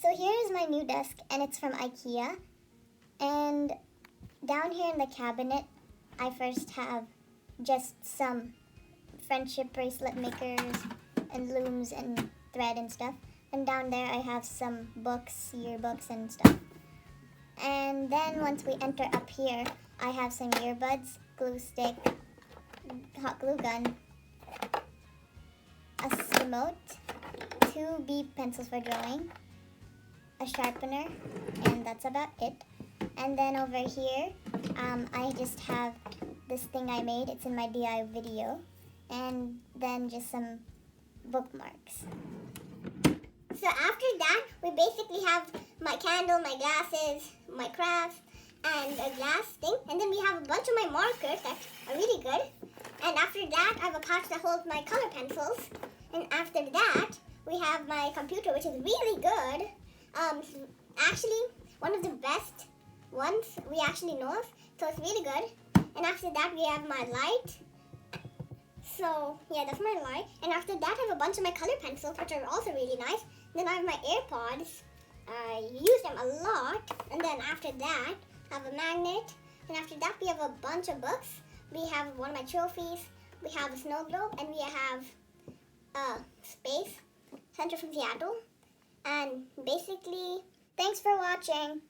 So here's my new desk, and it's from Ikea. And down here in the cabinet, I first have just some friendship bracelet makers and looms and thread and stuff. And down there I have some books, yearbooks and stuff. And then once we enter up here, I have some earbuds, glue stick, hot glue gun, a remote, 2 B pencils for drawing, a sharpener, and that's about it. And then over here, I just have this thing I made. It's in my DIY video. And then just some bookmarks. So after that, we basically have my candle, my glasses, my crafts, and a glass thing. And then we have a bunch of my markers that are really good. And after that, I have a pouch that holds my color pencils. And after that, we have my computer, which is really good. Actually, one of the best ones we actually know of. So it's really good. And after that, we have my light. So yeah, that's my light. And after that, I have a bunch of my color pencils, which are also really nice. Then I have my AirPods. I use them a lot. And then after that, I have a magnet. And after that, we have a bunch of books. We have one of my trophies. We have a snow globe. And we have Space Center from Seattle. And basically, thanks for watching.